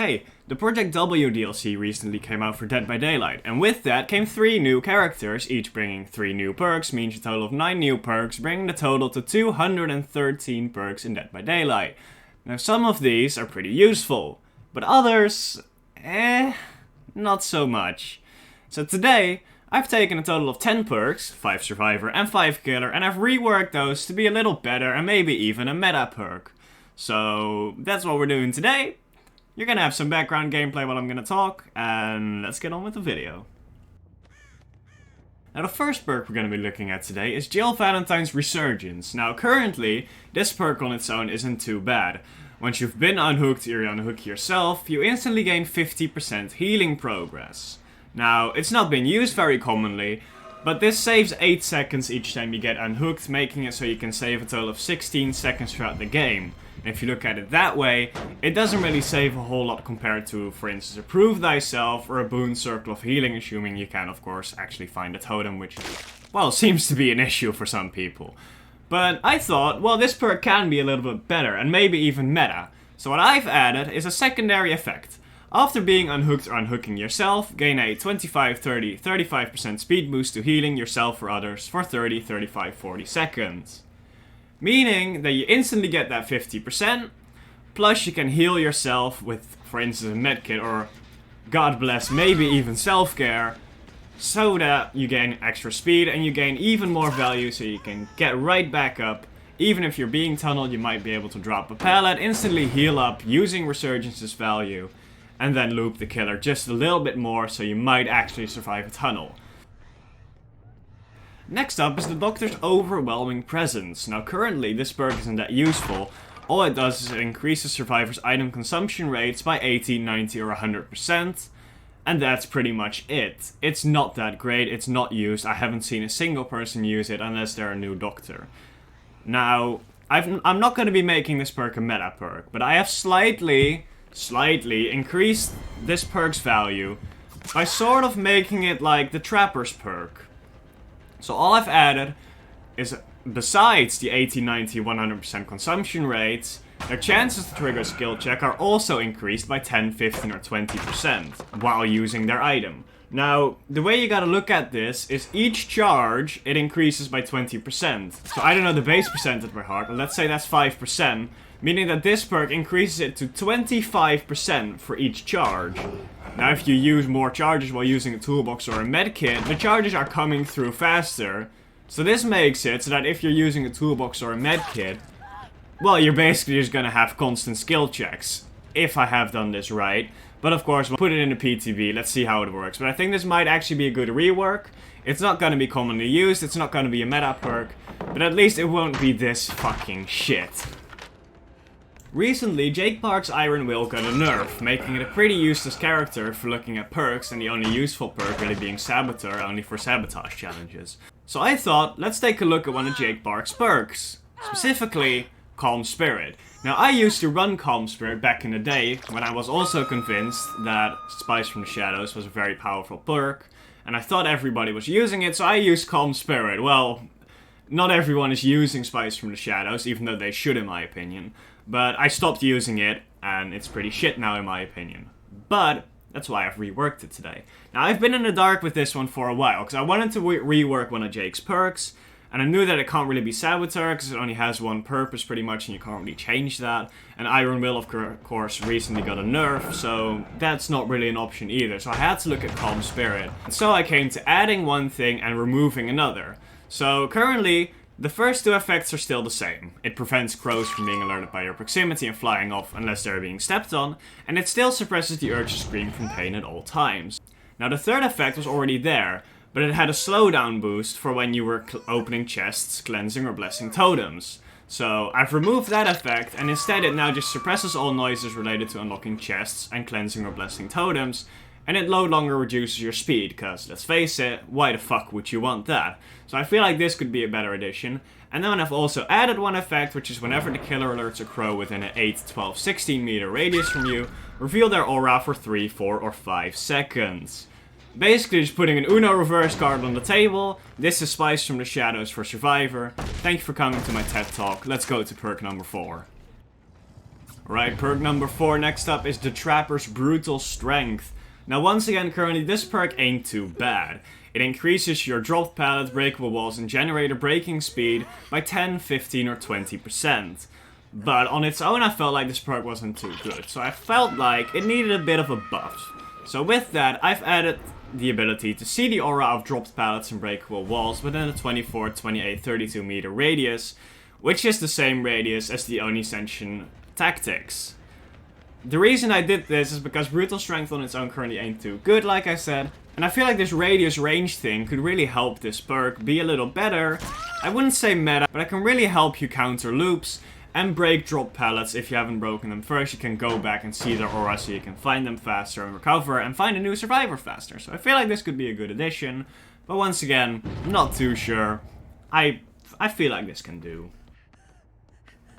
Hey, the Project W DLC recently came out for Dead by Daylight, and with that came 3 new characters, each bringing 3 new perks, means a total of 9 new perks, bringing the total to 213 perks in Dead by Daylight. Now some of these are pretty useful, but others, not so much. So today, I've taken a total of 10 perks, 5 Survivor and 5 Killer, and I've reworked those to be a little better and maybe even a meta perk. So that's what we're doing today. You're gonna have some background gameplay while I'm gonna talk, and let's get on with the video. Now the first perk we're gonna be looking at today is Jill Valentine's Resurgence. Now currently, this perk on its own isn't too bad. Once you've been unhooked or you unhook yourself, you instantly gain 50% healing progress. Now, it's not been used very commonly, but this saves 8 seconds each time you get unhooked, making it so you can save a total of 16 seconds throughout the game. And if you look at it that way, it doesn't really save a whole lot compared to, for instance, a Prove Thyself or a Boon Circle of Healing, assuming you can, of course, actually find a totem, which, well, seems to be an issue for some people. But I thought, well, this perk can be a little bit better, and maybe even meta. So what I've added is a secondary effect. After being unhooked or unhooking yourself, gain a 25, 30, 35% speed boost to healing yourself or others for 30, 35, 40 seconds. Meaning that you instantly get that 50%, plus you can heal yourself with, for instance, a medkit or, God bless, maybe even self-care, so that you gain extra speed and you gain even more value so you can get right back up. Even if you're being tunneled, you might be able to drop a pallet, instantly heal up using Resurgence's value, and then loop the killer just a little bit more so you might actually survive a tunnel. Next up is the Doctor's Overwhelming Presence. Now currently this perk isn't that useful. All it does is it increases survivors' item consumption rates by 80, 90 or 100%. And that's pretty much it. It's not that great, it's not used. I haven't seen a single person use it unless they're a new doctor. Now, I'm not going to be making this perk a meta perk, but I have slightly increased this perk's value by sort of making it like the Trapper's perk. So all I've added is, besides the 80, 90, 100% consumption rates, their chances to trigger a skill check are also increased by 10, 15 or 20% while using their item. Now, the way you gotta look at this is each charge, it increases by 20%. So I don't know the base percentage by heart, but let's say that's 5%, meaning that this perk increases it to 25% for each charge. Now if you use more charges while using a toolbox or a medkit, the charges are coming through faster. So this makes it so that if you're using a toolbox or a medkit, well, you're basically just gonna have constant skill checks, if I have done this right. But of course, we'll put it in the PTB, let's see how it works. But I think this might actually be a good rework. It's not gonna be commonly used, it's not gonna be a meta perk, but at least it won't be this fucking shit. Recently, Jake Park's Iron Will got a nerf, making it a pretty useless character for looking at perks, and the only useful perk really being Saboteur, only for sabotage challenges. So I thought, let's take a look at one of Jake Park's perks, specifically Calm Spirit. Now I used to run Calm Spirit back in the day, when I was also convinced that Spice from the Shadows was a very powerful perk, and I thought everybody was using it, so I used Calm Spirit. Well, not everyone is using Spice from the Shadows, even though they should in my opinion. But I stopped using it, and it's pretty shit now in my opinion. But that's why I've reworked it today. Now I've been in the dark with this one for a while, because I wanted to rework one of Jake's perks, and I knew that it can't really be Saboteur, because it only has one purpose pretty much, and you can't really change that. And Iron Will, of course, recently got a nerf, so that's not really an option either. So I had to look at Calm Spirit. And so I came to adding one thing and removing another. So currently, the first 2 effects are still the same. It prevents crows from being alerted by your proximity and flying off unless they're being stepped on, and it still suppresses the urge to scream from pain at all times. Now the third effect was already there, but it had a slowdown boost for when you were opening chests, cleansing or blessing totems. So I've removed that effect, and instead it now just suppresses all noises related to unlocking chests and cleansing or blessing totems, and it no longer reduces your speed, because, let's face it, why the fuck would you want that? So I feel like this could be a better addition. And then I've also added one effect, which is whenever the killer alerts a crow within an 8, 12, 16 meter radius from you, reveal their aura for 3, 4, or 5 seconds. Basically just putting an Uno reverse card on the table. This is Spice from the Shadows for Survivor. Thank you for coming to my TED Talk. Let's go to perk number 4. Alright, perk number 4 next up is the Trapper's Brutal Strength. Now once again, currently this perk ain't too bad. It increases your dropped pallets, breakable walls, and generator breaking speed by 10, 15, or 20%. But on its own I felt like this perk wasn't too good, so I felt like it needed a bit of a buff. So with that, I've added the ability to see the aura of dropped pallets and breakable walls within a 24, 28, 32 meter radius, which is the same radius as the Oni-Senshin tactics. The reason I did this is because Brutal Strength on its own currently ain't too good, like I said, and I feel like this radius range thing could really help this perk be a little better. I wouldn't say meta, but it can really help you counter loops and break drop pallets. If you haven't broken them first, you can go back and see their aura so you can find them faster and recover and find a new survivor faster. So I feel like this could be a good addition, but once again, not too sure. I feel like this can do.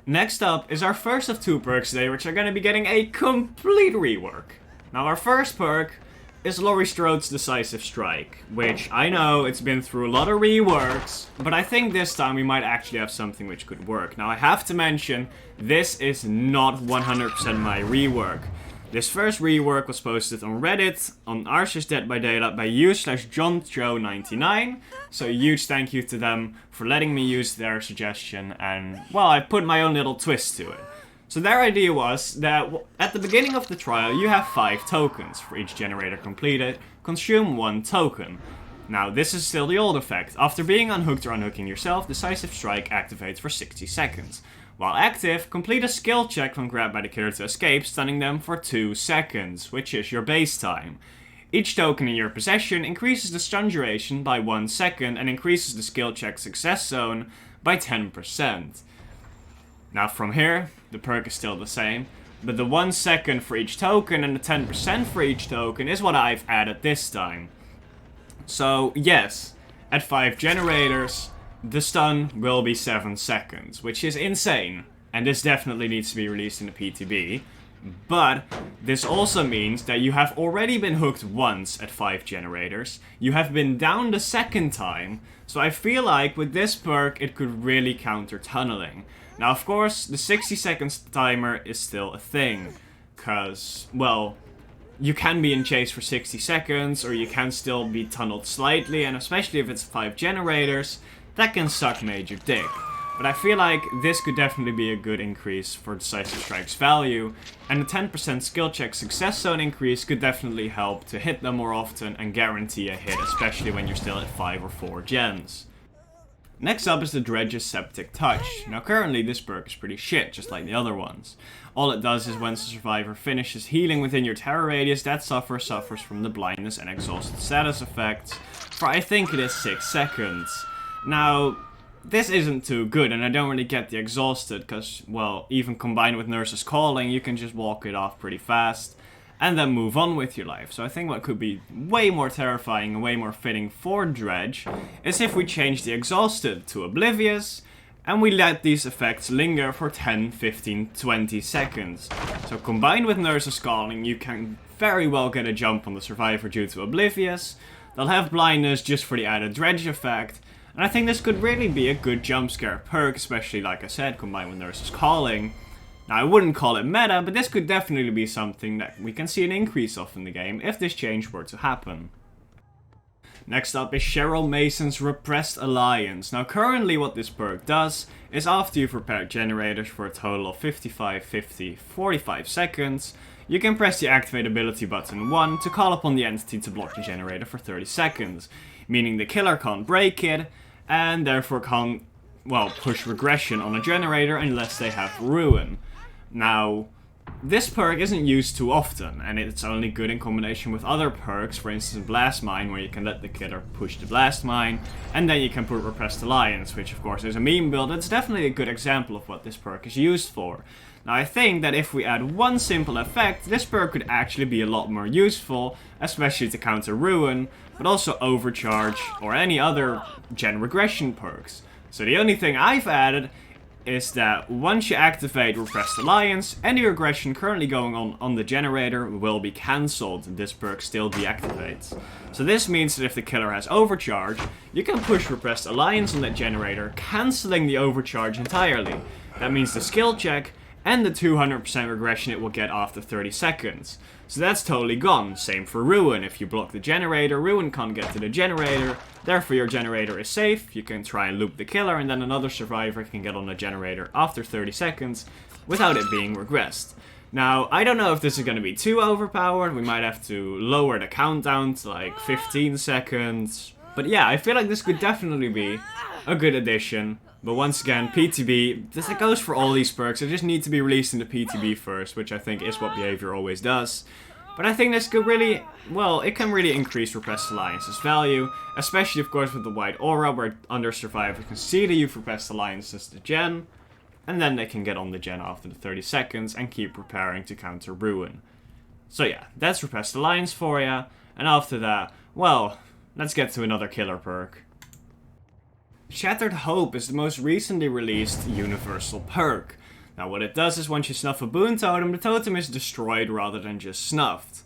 Next up is our first of 2 perks today, which are going to be getting a complete rework. Now our first perk is Laurie Strode's Decisive Strike, which I know it's been through a lot of reworks, but I think this time we might actually have something which could work. Now I have to mention, this is not 100% my rework. This first rework was posted on Reddit, on Archer's Dead by Daylight by u/JohnCho99, so a huge thank you to them for letting me use their suggestion, and well, I put my own little twist to it. So their idea was that at the beginning of the trial you have 5 tokens. For each generator completed, consume 1 token. Now this is still the old effect. After being unhooked or unhooking yourself, Decisive Strike activates for 60 seconds. While active, complete a skill check when grabbed by the killer to escape, stunning them for 2 seconds, which is your base time. Each token in your possession increases the stun duration by 1 second and increases the skill check success zone by 10%. Now from here, the perk is still the same, but the 1 second for each token and the 10% for each token is what I've added this time. So yes, at 5 generators, the stun will be 7 seconds, which is insane, and this definitely needs to be released in the PTB. But this also means that you have already been hooked once at 5 generators, you have been down the second time, so I feel like with this perk it could really counter tunneling. Now of course, the 60 seconds timer is still a thing, cause, well, you can be in chase for 60 seconds, or you can still be tunneled slightly, and especially if it's 5 generators, that can suck major dick. But I feel like this could definitely be a good increase for Decisive Strike's value, and the 10% skill check success zone increase could definitely help to hit them more often and guarantee a hit, especially when you're still at 5 or 4 gens. Next up is the Dredge's Septic Touch. Now currently this perk is pretty shit, just like the other ones. All it does is once the survivor finishes healing within your terror radius, that suffers from the blindness and exhausted status effects for I think it is 6 seconds. Now, this isn't too good, and I don't really get the exhausted, because, well, even combined with Nurse's Calling, you can just walk it off pretty fast, and then move on with your life. So I think what could be way more terrifying and way more fitting for Dredge is if we change the exhausted to Oblivious, and we let these effects linger for 10, 15, 20 seconds. So combined with Nurse's Calling, you can very well get a jump on the survivor due to Oblivious. They'll have blindness just for the added Dredge effect, and I think this could really be a good jump scare perk, especially, like I said, combined with Nurse's Calling. Now, I wouldn't call it meta, but this could definitely be something that we can see an increase of in the game if this change were to happen. Next up is Cheryl Mason's Repressed Alliance. Now, currently what this perk does is after you've repaired generators for a total of 55, 50, 45 seconds, you can press the activate ability button 1 to call upon the entity to block the generator for 30 seconds, meaning the killer can't break it, and therefore can't, well, push regression on a generator unless they have ruin. Now, this perk isn't used too often, and it's only good in combination with other perks, for instance Blast Mine, where you can let the killer push the Blast Mine, and then you can put Repressed Alliance, which of course is a meme build. It's definitely a good example of what this perk is used for. Now I think that if we add one simple effect, this perk could actually be a lot more useful, especially to counter Ruin, but also Overcharge, or any other gen regression perks. So the only thing I've added is that once you activate Repressed Alliance, any regression currently going on the generator will be cancelled, and this perk still deactivates. So this means that if the killer has Overcharge, you can push Repressed Alliance on that generator, cancelling the Overcharge entirely. That means the skill check and the 200% regression it will get after 30 seconds. So that's totally gone. Same for Ruin. If you block the generator, Ruin can't get to the generator, therefore your generator is safe. You can try and loop the killer, and then another survivor can get on the generator after 30 seconds without it being regressed. Now, I don't know if this is going to be too overpowered. We might have to lower the countdown to like 15 seconds. But yeah, I feel like this could definitely be a good addition. But once again, PTB, this goes for all these perks. They just need to be released in the PTB first, which I think is what Behavior always does. But I think this could really, well, it can really increase Repressed Alliance's value, especially of course with the White Aura, where under survivors can see that you've Repressed Alliances the gen, and then they can get on the gen after the 30 seconds and keep preparing to counter Ruin. So yeah, that's Repressed Alliance for ya, and after that, well, let's get to another killer perk. Shattered Hope is the most recently released universal perk. Now what it does is once you snuff a boon totem, the totem is destroyed rather than just snuffed.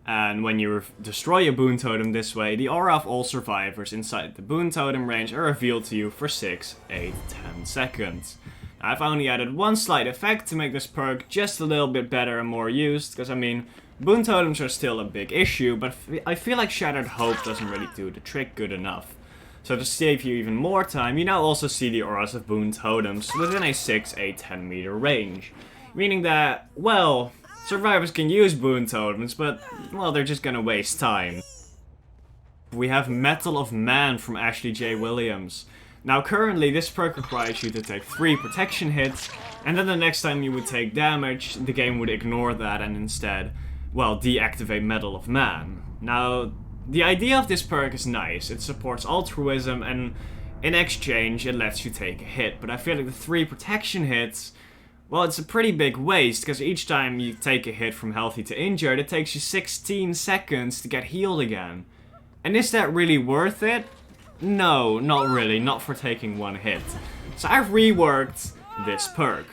And when you destroy a boon totem this way, the aura of all survivors inside the boon totem range are revealed to you for 6, 8, 10 seconds. Now, I've only added one slight effect to make this perk just a little bit better and more used, because I mean, boon totems are still a big issue, but I feel like Shattered Hope doesn't really do the trick good enough. So to save you even more time, you now also see the auras of boon totems within a 6, 8, 10 meter range. Meaning that, well, survivors can use boon totems, but, well, they're just gonna waste time. We have Mettle of Man from Ashley J. Williams. Now currently this perk requires you to take 3 protection hits, and then the next time you would take damage, the game would ignore that and instead, well, deactivate Mettle of Man. Now, the idea of this perk is nice. It supports altruism, and in exchange it lets you take a hit, but I feel like the 3 protection hits, well, it's a pretty big waste, because each time you take a hit from healthy to injured, it takes you 16 seconds to get healed again. And is that really worth it? No, not really, not for taking 1 hit. So I've reworked this perk.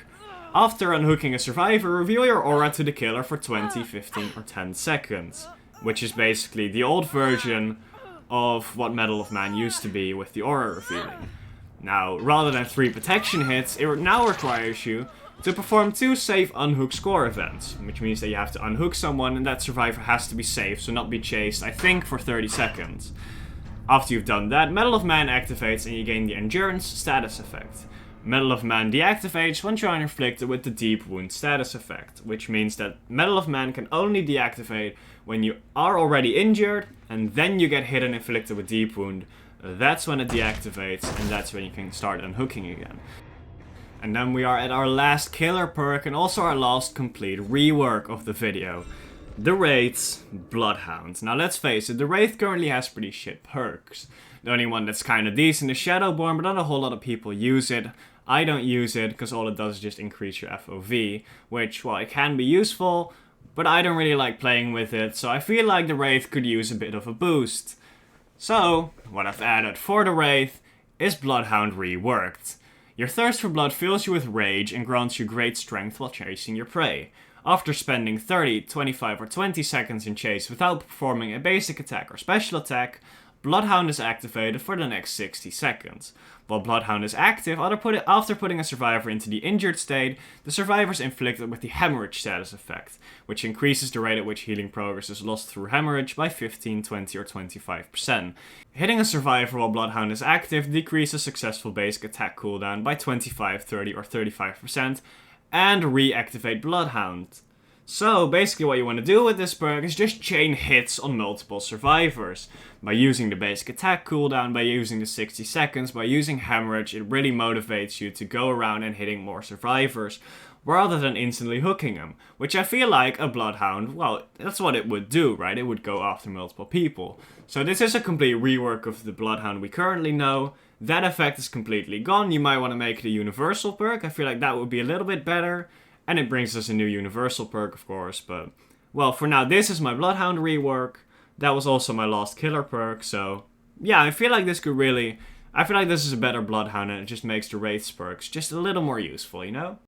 After unhooking a survivor, reveal your aura to the killer for 20, 15 or 10 seconds. Which is basically the old version of what Mettle of Man used to be with the aura revealing. Now, rather than 3 protection hits, it now requires you to perform 2 safe unhook score events, which means that you have to unhook someone and that survivor has to be safe, so not be chased, I think, for 30 seconds. After you've done that, Mettle of Man activates and you gain the Endurance status effect. Mettle of Man deactivates once you are inflicted with the Deep Wound status effect, which means that Mettle of Man can only deactivate when you are already injured, and then you get hit and inflicted with Deep Wound. That's when it deactivates, and that's when you can start unhooking again. And then we are at our last killer perk, and also our last complete rework of the video. The Wraith's Bloodhound. Now let's face it, the Wraith currently has pretty shit perks. The only one that's kinda decent is Shadowborn, but not a whole lot of people use it. I don't use it, because all it does is just increase your FOV, which, well, it can be useful, but I don't really like playing with it, so I feel like the Wraith could use a bit of a boost. So, what I've added for the Wraith is Bloodhound reworked. Your thirst for blood fills you with rage and grants you great strength while chasing your prey. After spending 30, 25 or 20 seconds in chase without performing a basic attack or special attack, Bloodhound is activated for the next 60 seconds. While Bloodhound is active, after putting a survivor into the injured state, the survivor is inflicted with the Hemorrhage status effect, which increases the rate at which healing progress is lost through hemorrhage by 15, 20 or 25%. Hitting a survivor while Bloodhound is active decreases successful basic attack cooldown by 25, 30 or 35%, and reactivate Bloodhound. So, basically what you want to do with this perk is just chain hits on multiple survivors. By using the basic attack cooldown, by using the 60 seconds, by using hemorrhage, it really motivates you to go around and hitting more survivors, rather than instantly hooking them. Which I feel like a Bloodhound, well, that's what it would do, right? It would go after multiple people. So this is a complete rework of the Bloodhound we currently know. That effect is completely gone. You might want to make it a universal perk. I feel like that would be a little bit better. And it brings us a new universal perk, of course, but, well, for now, this is my Bloodhound rework. That was also my last killer perk, so, yeah, I feel like this is a better Bloodhound, and it just makes the Wraith's perks just a little more useful, you know?